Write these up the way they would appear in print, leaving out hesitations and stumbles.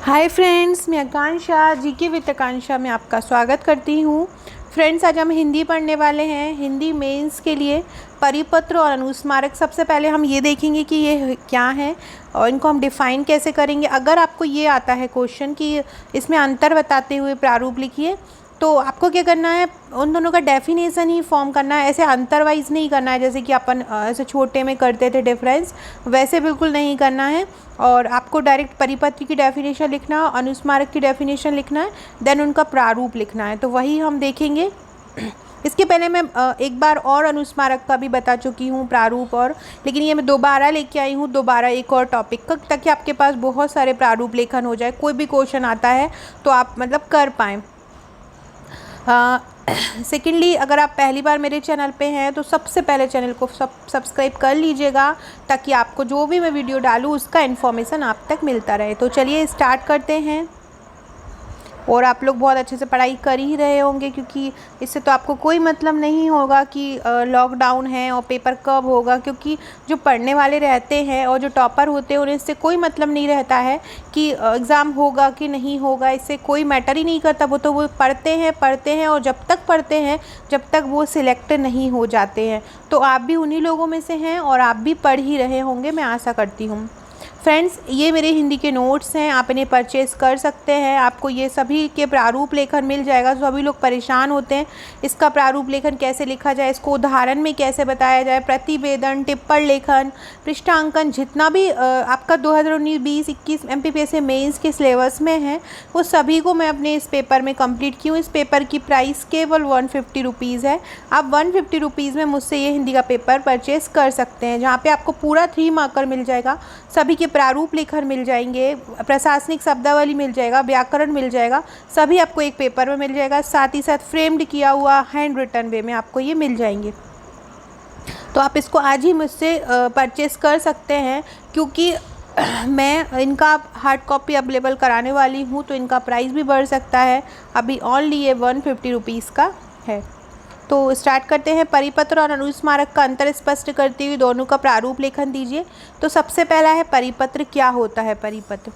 Hi friends, मैं आकांक्षा GK with आकांक्षा में आपका स्वागत करती हूँ। फ्रेंड्स, आज हम हिंदी पढ़ने वाले हैं। हिंदी मेंस के लिए परिपत्र और अनुस्मारक। सबसे पहले हम ये देखेंगे कि ये क्या है और इनको हम डिफ़ाइन कैसे करेंगे। अगर आपको ये आता है क्वेश्चन कि इसमें अंतर बताते हुए प्रारूप लिखिए, तो आपको क्या करना है, उन दोनों का डेफिनेशन ही फॉर्म करना है। ऐसे अंतरवाइज नहीं करना है जैसे कि अपन ऐसे छोटे में करते थे डिफरेंस, वैसे बिल्कुल नहीं करना है। और आपको डायरेक्ट परिपत्र की डेफिनेशन लिखना है, अनुस्मारक की डेफिनेशन लिखना है, देन उनका प्रारूप लिखना है। तो वही हम देखेंगे। इसके पहले मैं एक बार और अनुस्मारक का भी बता चुकी हूँ, प्रारूप और, लेकिन ये मैं दोबारा लेके आई हूँ, दोबारा एक और टॉपिक का, ताकि आपके पास बहुत सारे प्रारूप लेखन हो जाए। कोई भी क्वेश्चन आता है तो आप मतलब कर पाएँ। सेकेंडली, अगर आप पहली बार मेरे चैनल पे हैं तो सबसे पहले चैनल को सब्सक्राइब कर लीजिएगा, ताकि आपको जो भी मैं वीडियो डालूँ उसका इन्फॉर्मेशन आप तक मिलता रहे। तो चलिए स्टार्ट करते हैं। और आप लोग बहुत अच्छे से पढ़ाई कर ही रहे होंगे, क्योंकि इससे तो आपको कोई मतलब नहीं होगा कि लॉकडाउन है और पेपर कब होगा, क्योंकि जो पढ़ने वाले रहते हैं और जो टॉपर होते हैं उन्हें इससे कोई मतलब नहीं रहता है कि एग्ज़ाम होगा कि नहीं होगा। इससे कोई मैटर ही नहीं करता। वो पढ़ते हैं और जब तक पढ़ते हैं जब तक वो सिलेक्ट नहीं हो जाते हैं। तो आप भी उन्हीं लोगों में से हैं और आप भी पढ़ ही रहे होंगे, मैं आशा करती हूँ। फ्रेंड्स, ये मेरे हिंदी के नोट्स हैं, आप इन्हें परचेज़ कर सकते हैं। आपको ये सभी के प्रारूप लेखन मिल जाएगा। सभी लोग परेशान होते हैं इसका प्रारूप लेखन कैसे लिखा जाए, इसको उदाहरण में कैसे बताया जाए, प्रतिवेदन, टिप्पण लेखन, पृष्ठांकन, जितना भी आपका 2019, 20, 21 MPPSC मेंस के सिलेबस में है, वो सभी को मैं अपने इस पेपर में कंप्लीट की हूँ। इस पेपर की प्राइस केवल 150 रुपीज़ है। आप 150 रुपीज़ में मुझसे ये हिंदी का पेपर परचेज़ कर सकते हैं, जहाँ पर आपको पूरा 3 मार्कर मिल जाएगा, सभी के प्रारूप लेखन मिल जाएंगे, प्रशासनिक शब्दावली मिल जाएगा, व्याकरण मिल जाएगा, सभी आपको एक पेपर में मिल जाएगा। साथ ही साथ फ्रेम्ड किया हुआ हैंड रिटन वे में आपको ये मिल जाएंगे। तो आप इसको आज ही मुझसे परचेस कर सकते हैं, क्योंकि मैं इनका हार्ड कॉपी अवेलेबल कराने वाली हूँ, तो इनका प्राइस भी बढ़ सकता है। अभी ओनली ये 150 रुपीज़ का है। तो स्टार्ट करते हैं। परिपत्र और अनुस्मारक का अंतर स्पष्ट करते हुए दोनों का प्रारूप लेखन दीजिए। तो सबसे पहला है परिपत्र। क्या होता है परिपत्र?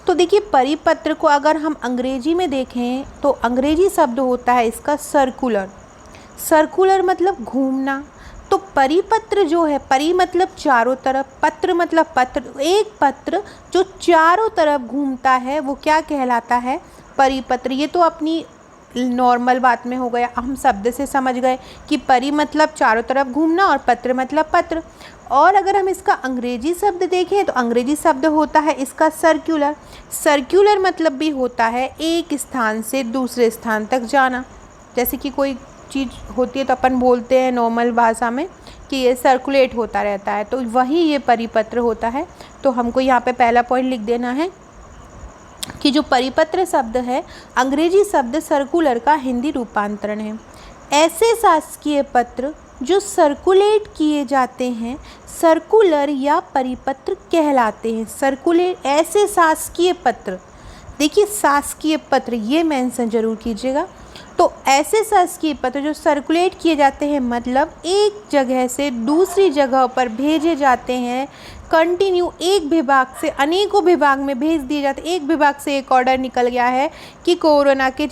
तो देखिए, परिपत्र को अगर हम अंग्रेजी में देखें तो अंग्रेजी शब्द होता है इसका सर्कुलर। सर्कुलर मतलब घूमना। तो परिपत्र जो है, परि मतलब चारों तरफ, पत्र मतलब पत्र, एक पत्र जो चारों तरफ घूमता है वो क्या कहलाता है? परिपत्र। ये तो अपनी नॉर्मल बात में हो गया, हम शब्द से समझ गए कि परि मतलब चारों तरफ घूमना और पत्र मतलब पत्र। और अगर हम इसका अंग्रेजी शब्द देखें तो अंग्रेजी शब्द होता है इसका सर्कुलर। सर्कुलर मतलब भी होता है एक स्थान से दूसरे स्थान तक जाना। जैसे कि कोई चीज़ होती है तो अपन बोलते हैं नॉर्मल भाषा में कि ये सर्कुलेट होता रहता है, तो वही ये परिपत्र होता है। तो हमको यहाँ पे पहला पॉइंट लिख देना है कि जो परिपत्र शब्द है अंग्रेजी शब्द सर्कुलर का हिंदी रूपांतरण है। ऐसे शासकीय पत्र जो सर्कुलेट किए जाते हैं सर्कुलर या परिपत्र कहलाते हैं। सर्कुलेट, ऐसे शासकीय पत्र, देखिए शासकीय पत्र ये मेंशन जरूर कीजिएगा। तो ऐसे शासकीय पत्र जो सर्कुलेट किए जाते हैं मतलब एक जगह से दूसरी जगह पर भेजे जाते हैं, कंटिन्यू एक विभाग से अनेकों विभाग में भेज दिए जाते हैं। एक विभाग से एक ऑर्डर निकल गया है कि कोरोना के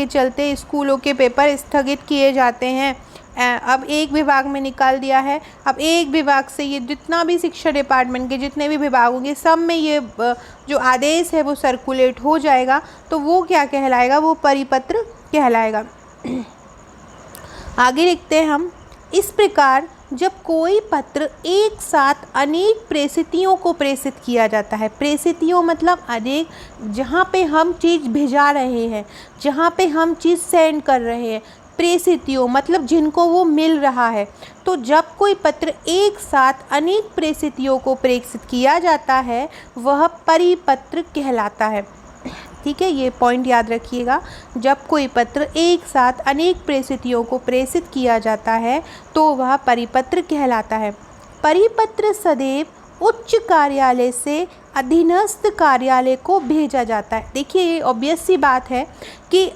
चलते स्कूलों के पेपर स्थगित किए जाते हैं। अब एक विभाग में निकाल दिया है। अब एक विभाग से ये जितना भी शिक्षा डिपार्टमेंट के जितने भी विभाग होंगे सब में ये जो आदेश है वो सर्कुलेट हो जाएगा। तो वो क्या कहलाएगा? वो परिपत्र कहलाएगा। आगे लिखते हैं हम। इस प्रकार जब कोई पत्र एक साथ अनेक प्रेषितियों को प्रेषित किया जाता है। प्रेषितियों मतलब अनेक, जहाँ पे हम चीज़ भिजा रहे हैं, जहाँ पे हम चीज़ सेंड कर रहे हैं। प्रेषितियों मतलब जिनको वो मिल रहा है। तो जब कोई पत्र एक साथ अनेक प्रेषितियों को प्रेषित किया जाता है वह परिपत्र कहलाता है। ठीक है, ये पॉइंट याद रखिएगा। जब कोई पत्र एक साथ अनेक प्रेषितियों को प्रेषित किया जाता है तो वह परिपत्र कहलाता है। परिपत्र सदैव उच्च कार्यालय से अधीनस्थ कार्यालय को भेजा जाता है। देखिए, ये ऑब्वियस सी बात है कि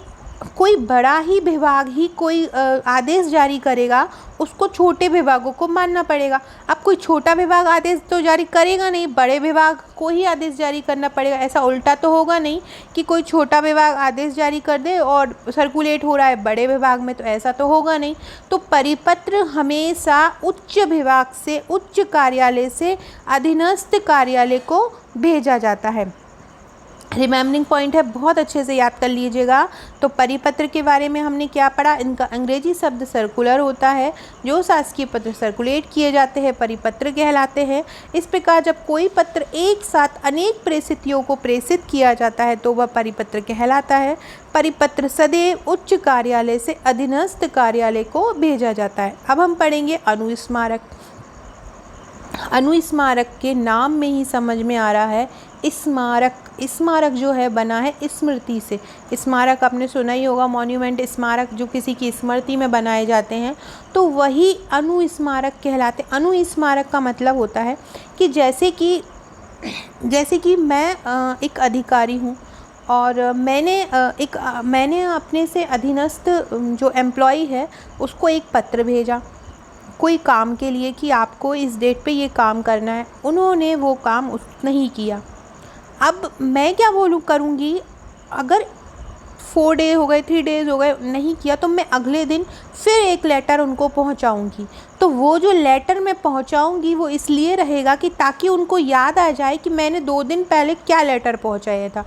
कोई बड़ा ही विभाग ही कोई आदेश जारी करेगा, उसको छोटे विभागों को मानना पड़ेगा। अब कोई छोटा विभाग आदेश तो जारी करेगा नहीं, बड़े विभाग को ही आदेश जारी करना पड़ेगा। ऐसा उल्टा तो होगा नहीं कि कोई छोटा विभाग आदेश जारी कर दे और सर्कुलेट हो रहा है बड़े विभाग में, तो ऐसा तो होगा नहीं। तो परिपत्र हमेशा उच्च विभाग से, उच्च कार्यालय से अधीनस्थ कार्यालय को भेजा जाता है। रिमेम्बरिंग पॉइंट है, बहुत अच्छे से याद कर लीजिएगा। तो परिपत्र के बारे में हमने क्या पढ़ा, इनका अंग्रेजी शब्द सर्कुलर होता है। जो शासकीय पत्र सर्कुलेट किए जाते हैं परिपत्र कहलाते हैं। इस प्रकार जब कोई पत्र एक साथ अनेक प्रेषितियों को प्रेषित किया जाता है तो वह परिपत्र कहलाता है। परिपत्र सदैव उच्च कार्यालय से अधीनस्थ कार्यालय को भेजा जाता है। अब हम पढ़ेंगे अनुस्मारक। अनुस्मारक के नाम में ही समझ में आ रहा है स्मारक। स्मारक जो है बना है स्मृति से। स्मारक आपने सुना ही होगा, मॉन्यूमेंट, स्मारक जो किसी की स्मृति में बनाए जाते हैं, तो वही अनुस्मारक कहलाते। अनुस्मारक का मतलब होता है कि जैसे कि मैं एक अधिकारी हूँ और मैंने अपने से अधीनस्थ जो एम्प्लॉय है उसको एक पत्र भेजा कोई काम के लिए कि आपको इस डेट पे ये काम करना है। उन्होंने वो काम नहीं किया। अब मैं क्या करूँगी, अगर 4 डे हो गए, 3 डेज़ हो गए नहीं किया, तो मैं अगले दिन फिर एक लेटर उनको पहुंचाऊंगी। तो वो जो लेटर मैं पहुंचाऊंगी वो इसलिए रहेगा कि ताकि उनको याद आ जाए कि मैंने 2 दिन पहले क्या लेटर पहुंचाया था।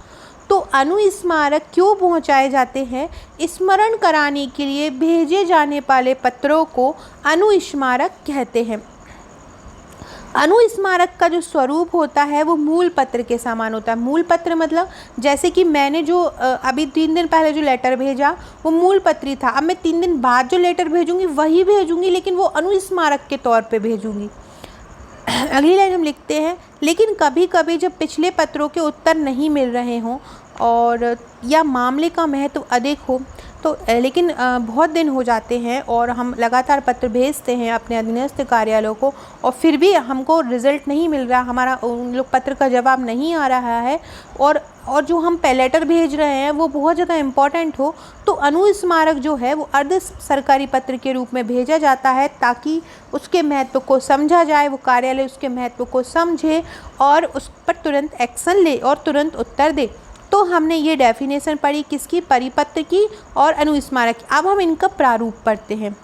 तो अनुस्मारक क्यों पहुंचाए जाते हैं, स्मरण कराने के लिए भेजे जाने वाले पत्रों को अनुस्मारक कहते हैं। अनुस्मारक का जो स्वरूप होता है वो मूल पत्र के समान होता है। मूल पत्र मतलब जैसे कि मैंने जो अभी 3 दिन पहले जो लेटर भेजा वो मूल पत्री था। अब मैं 3 दिन बाद जो लेटर भेजूंगी वही भेजूंगी, लेकिन वो अनुस्मारक के तौर पे भेजूंगी। अगली लाइन हम लिखते हैं, लेकिन कभी कभी जब पिछले पत्रों के उत्तर नहीं मिल रहे हों और या मामले का महत्व अधिक हो तो लेकिन बहुत दिन हो जाते हैं और हम लगातार पत्र भेजते हैं अपने अधीनस्थ कार्यालयों को और फिर भी हमको रिज़ल्ट नहीं मिल रहा, हमारा उन लोग पत्र का जवाब नहीं आ रहा है और जो हम लेटर भेज रहे हैं वो बहुत ज़्यादा इम्पॉर्टेंट हो, तो अनुस्मारक जो है वो अर्ध सरकारी पत्र के रूप में भेजा जाता है ताकि उसके महत्व को समझा जाए, वो कार्यालय उसके महत्व को समझे और उस पर तुरंत एक्शन ले और तुरंत उत्तर दे। तो हमने ये डेफिनेशन पढ़ी किसकी, परिपत्र की और अनुस्मारक की। अब हम इनका प्रारूप पढ़ते हैं।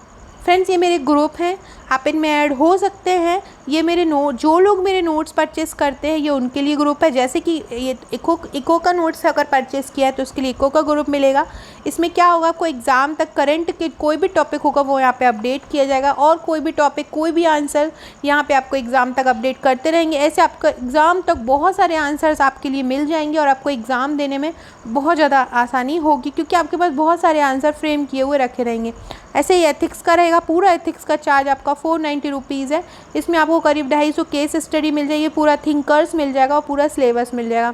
फ्रेंड्स, ये मेरे ग्रुप हैं, आप इनमें ऐड हो सकते हैं। ये मेरे जो लोग मेरे नोट्स परचेस करते हैं ये उनके लिए ग्रुप है। जैसे कि ये इको का नोट्स अगर परचेस किया है तो उसके लिए इको का ग्रुप मिलेगा। इसमें क्या होगा, आपको एग्ज़ाम तक करंट के कोई भी टॉपिक होगा वो यहाँ पे अपडेट किया जाएगा और कोई भी टॉपिक, कोई भी आंसर यहाँ पे आपको एग्ज़ाम तक अपडेट करते रहेंगे। ऐसे आपका एग्ज़ाम तक बहुत सारे आंसर्स आपके लिए मिल जाएंगे और आपको एग्ज़ाम देने में बहुत ज़्यादा आसानी होगी क्योंकि आपके पास बहुत सारे आंसर फ्रेम किए हुए रखे रहेंगे। ऐसे ही एथिक्स का रहेगा, पूरा एथिक्स का चार्ज आपका 490 रुपीज़ है। इसमें आपको करीब 250 केस स्टडी मिल जाएगी, पूरा थिंकर्स मिल जाएगा और पूरा सिलेबस मिल जाएगा।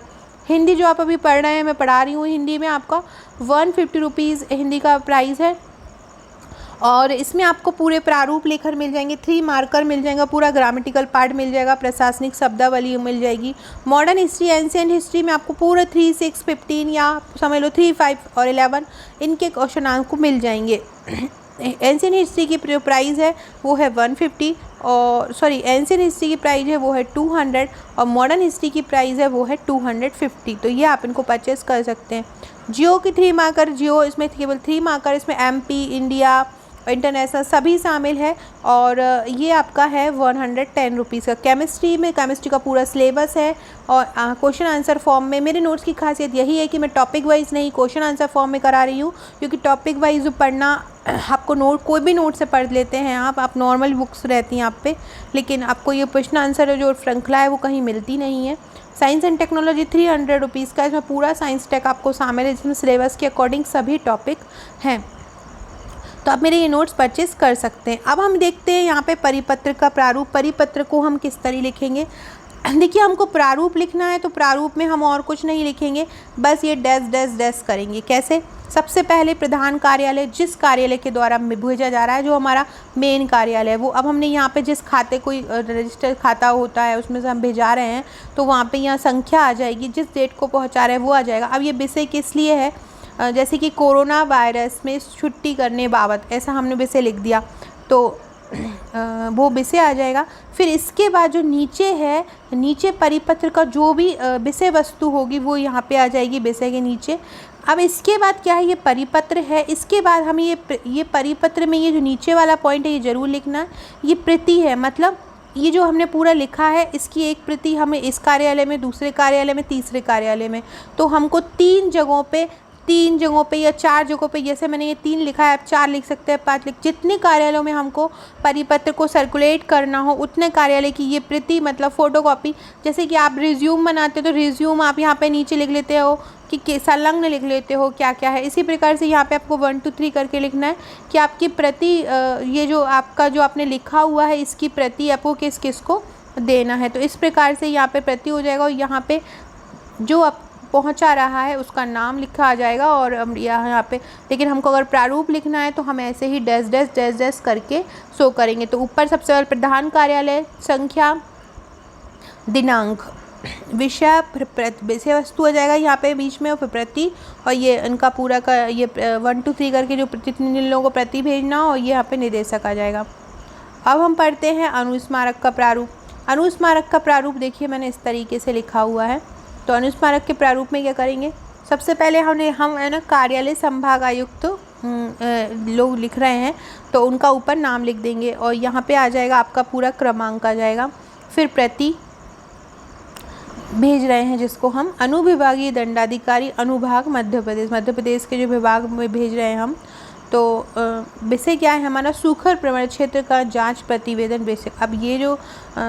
हिंदी जो आप अभी पढ़ रहे हैं, मैं पढ़ा रही हूँ हिंदी में, आपका 150 रुपीज़ हिंदी का प्राइस है और इसमें आपको पूरे प्रारूप लेखन मिल जाएंगे, 3 मार्कर मिल जाएगा, पूरा ग्रामेटिकल पार्ट मिल जाएगा, प्रशासनिक शब्दावली मिल जाएगी। मॉडर्न हिस्ट्री, एंशिएंट हिस्ट्री में आपको पूरा 3, 6, 15 या समझ लो 3, 5 और 11 इनके क्वेश्चन आपको मिल जाएंगे। एंशिएंट हिस्ट्री की जो प्राइस है वो है 150 और एंशिएंट हिस्ट्री की प्राइस है वो है 200 और मॉडर्न हिस्ट्री की प्राइस है वो है 250। तो ये आप इनको परचेस कर सकते हैं। जियो की 3 मार्कर, जियो इसमें केवल 3 मार्कर, इसमें MP, इंडिया, इंटरनेशनल सभी शामिल है और ये आपका है 110 रुपीज़ का। केमिस्ट्री में केमिस्ट्री का पूरा सिलेबस है और क्वेश्चन आंसर फॉर्म में। मेरे नोट्स की खासियत यही है कि मैं टॉपिक वाइज नहीं क्वेश्चन आंसर फॉर्म में करा रही हूँ क्योंकि टॉपिक वाइज पढ़ना आपको कोई भी नोट से पढ़ लेते हैं आप नॉर्मल बुक्स रहती हैं आप पे, लेकिन आपको ये क्वेश्चन आंसर जो श्रृंखला है वो कहीं मिलती नहीं है। साइंस एंड टेक्नोलॉजी 300 रुपीज़ का, इसमें पूरा साइंस टेक आपको शामिल है जिसमें सिलेबस के अकॉर्डिंग सभी टॉपिक हैं। तो आप मेरे ये नोट्स परचेस कर सकते हैं। अब हम देखते हैं यहाँ पे परिपत्र का प्रारूप। परिपत्र को हम किस तरह लिखेंगे, देखिए हमको प्रारूप लिखना है तो प्रारूप में हम और कुछ नहीं लिखेंगे, बस ये डैश डैश डैश करेंगे। कैसे, सबसे पहले प्रधान कार्यालय, जिस कार्यालय के द्वारा भेजा जा रहा है, जो हमारा मेन कार्यालय है वो, अब हमने यहाँ पे जिस खाते कोई रजिस्टर खाता होता है उसमें से हम भेजा रहे हैं तो वहाँ पे यहाँ संख्या आ जाएगी, जिस डेट को पहुँचा रहे हैं वो आ जाएगा। अब ये विषय किस लिए है, जैसे कि कोरोना वायरस में छुट्टी करने बाबत, ऐसा हमने विषय लिख दिया तो वो विषय आ जाएगा। फिर इसके बाद जो नीचे है, नीचे परिपत्र का जो भी विषय वस्तु होगी वो यहाँ पे आ जाएगी विषय के नीचे। अब इसके बाद क्या है, ये परिपत्र है। इसके बाद हमें ये परिपत्र में ये जो नीचे वाला पॉइंट है ये ज़रूर लिखना है, ये प्रति है। मतलब ये जो हमने पूरा लिखा है इसकी एक प्रति हमें इस कार्यालय में, दूसरे कार्यालय में, तीसरे कार्यालय में, तो हमको 3 जगहों पे या 4 जगहों पे, जैसे मैंने ये 3 लिखा है, आप 4 लिख सकते हैं, 5 जितने कार्यालयों में हमको परिपत्र को सर्कुलेट करना हो उतने कार्यालय की ये प्रति मतलब फ़ोटोकॉपी। जैसे कि आप रिज्यूम बनाते हो तो रिज्यूम आप यहाँ पे नीचे लिख लेते हो कि संलग्न लिख लेते हो क्या क्या है। इसी प्रकार से यहाँ पे आपको 1 2 3 करके लिखना है कि आपकी प्रति, ये जो आपका जो आपने लिखा हुआ है इसकी प्रति आपको किस किस को देना है। तो इस प्रकार से यहाँ पे प्रति हो जाएगा और यहाँ पे जो आप पहुंचा रहा है उसका नाम लिखा आ जाएगा। और यहाँ पे लेकिन हमको अगर प्रारूप लिखना है तो हम ऐसे ही डैश डैश डैश डैश करके शो करेंगे। तो ऊपर सबसे पहले प्रधान कार्यालय, संख्या, दिनांक, विषय वस्तु आ जाएगा यहाँ पे बीच में, और प्रति, और ये इनका पूरा का ये 1 2 3 करके जो जिन लोगों को प्रति भेजना, और ये यहाँ पे निर्देशक आ जाएगा। अब हम पढ़ते हैं अनुस्मारक का प्रारूप। अनुस्मारक का प्रारूप देखिए मैंने इस तरीके से लिखा हुआ है। तो अनुस्मारक के प्रारूप में क्या करेंगे, सबसे पहले हम है ना कार्यालय संभाग आयुक्त लोग लिख रहे हैं तो उनका ऊपर नाम लिख देंगे और यहाँ पे आ जाएगा आपका पूरा क्रमांक आ जाएगा। फिर प्रति भेज रहे हैं जिसको हम अनुविभागीय दंडाधिकारी अनुभाग मध्य प्रदेश के जो विभाग में भेज रहे हैं हम। तो विषय क्या है हमारा, सूखर प्रवण क्षेत्र का जांच प्रतिवेदन विषय। अब ये जो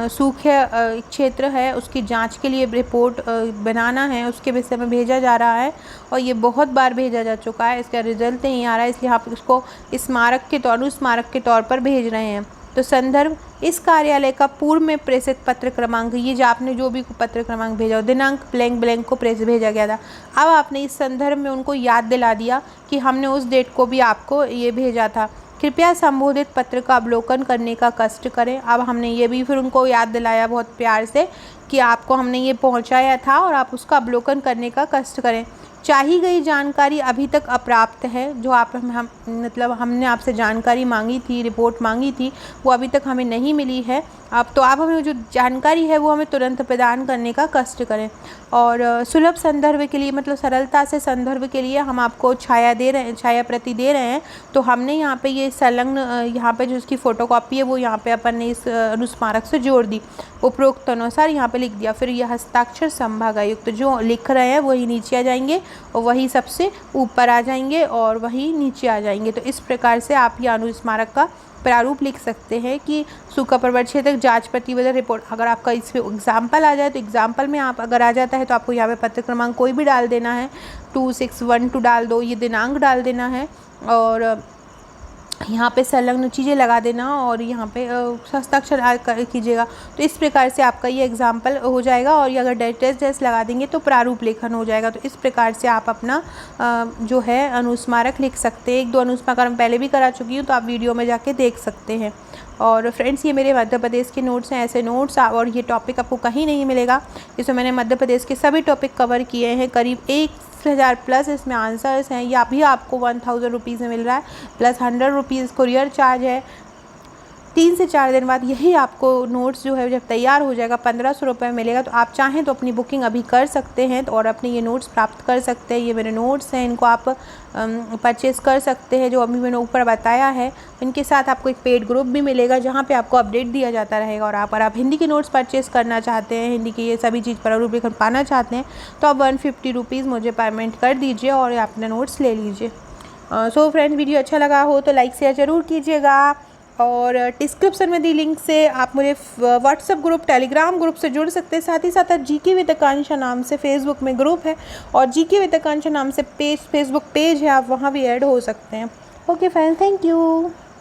सूखे क्षेत्र है उसकी जांच के लिए रिपोर्ट बनाना है, उसके विषय में भेजा जा रहा है और ये बहुत बार भेजा जा चुका है, इसका रिजल्ट नहीं आ रहा है, इसलिए आप इसको स्मारक के तौर अनुस्मारक के तौर पर भेज रहे हैं। तो संदर्भ, इस कार्यालय का पूर्व में प्रेषित पत्र क्रमांक, ये जो आपने जो भी पत्र क्रमांक भेजा हो, दिनांक ब्लैंक ब्लैंक को भेजा गया था। अब आपने इस संदर्भ में उनको याद दिला दिया कि हमने उस डेट को भी आपको ये भेजा था। कृपया संबोधित पत्र का अवलोकन करने का कष्ट करें। अब हमने ये भी फिर उनको याद दिलाया बहुत प्यार से कि आपको हमने ये पहुंचाया था और आप उसका अवलोकन करने का कष्ट करें। चाही गई जानकारी अभी तक अप्राप्त है, जो आप मतलब हमने आपसे जानकारी मांगी थी, रिपोर्ट मांगी थी, वो अभी तक हमें नहीं मिली है। अब तो आप हमें जो जानकारी है वो हमें तुरंत प्रदान करने का कष्ट करें। और सुलभ संदर्भ के लिए मतलब सरलता से संदर्भ के लिए हम आपको छाया दे रहे हैं, छाया प्रति दे रहे हैं। तो हमने यहाँ पे ये संलग्न यहाँ पे जो इसकी फ़ोटोकॉपी है वो यहाँ पे अपन ने इस अनुस्मारक से जोड़ दी, उपरोक्त अनुसार यहाँ पे लिख दिया। फिर यह हस्ताक्षर संभाग आयुक्त जो लिख रहे हैं वही नीचे आ जाएंगे और वही सबसे ऊपर आ जाएंगे और वही नीचे आ जाएंगे। तो इस प्रकार से आप यह अनुस्मारक का प्रारूप लिख सकते हैं कि सूखा प्रवण क्षेत्र जांच प्रतिवेदन रिपोर्ट। अगर आपका इस पे एग्जाम्पल आ जाए तो एग्जाम्पल में आप अगर आ जाता है तो आपको यहाँ पे पत्र क्रमांक कोई भी डाल देना है, 2612 डाल दो, ये दिनांक डाल देना है और यहाँ पे संलग्न चीज़ें लगा देना और यहाँ पे हस्ताक्षर कीजिएगा। तो इस प्रकार से आपका ये एग्जाम्पल हो जाएगा और ये अगर डैश लगा देंगे तो प्रारूप लेखन हो जाएगा। तो इस प्रकार से आप अपना जो है अनुस्मारक लिख सकते हैं। 1-2 अनुस्मारक मैं पहले भी करा चुकी हूँ, तो आप वीडियो में जाके देख सकते हैं। और फ्रेंड्स ये मेरे मध्य प्रदेश के नोट्स हैं, ऐसे नोट्स और ये टॉपिक आपको कहीं नहीं मिलेगा। इसमें मैंने मध्य प्रदेश के सभी टॉपिक कवर किए हैं, करीब 1000 प्लस इसमें आंसर्स हैं। या भी आपको 1000 रुपीज़ में मिल रहा है, प्लस 100 रुपीज़ कुरियर चार्ज है। 3 से 4 दिन बाद यही आपको नोट्स जो है जब तैयार हो जाएगा 1500 रुपये मिलेगा। तो आप चाहें तो अपनी बुकिंग अभी कर सकते हैं और अपने ये नोट्स प्राप्त कर सकते हैं। ये मेरे नोट्स हैं, इनको आप परचेज़ कर सकते हैं जो अभी मैंने ऊपर बताया है। इनके साथ आपको एक पेड ग्रुप भी मिलेगा जहाँ पे आपको अपडेट दिया जाता रहेगा। और अगर आप हिंदी के नोट्स परचेज़ करना चाहते हैं, हिंदी की ये सभी चीज़ प्रारूप लेखन पाना चाहते हैं, तो आप 150 रुपीज़ मुझे पेमेंट कर दीजिए और अपने नोट्स ले लीजिए। सो फ्रेंड्स वीडियो अच्छा लगा हो तो लाइक शेयर ज़रूर कीजिएगा और डिस्क्रिप्शन में दी लिंक से आप मुझे व्हाट्सएप ग्रुप, टेलीग्राम ग्रुप से जुड़ सकते हैं। साथ ही साथ जीके विद आकांक्षा नाम से फेसबुक में ग्रुप है और जीके विद आकांक्षा नाम से फेसबुक पेज है, आप वहाँ भी ऐड हो सकते हैं। Okay friends, thank you.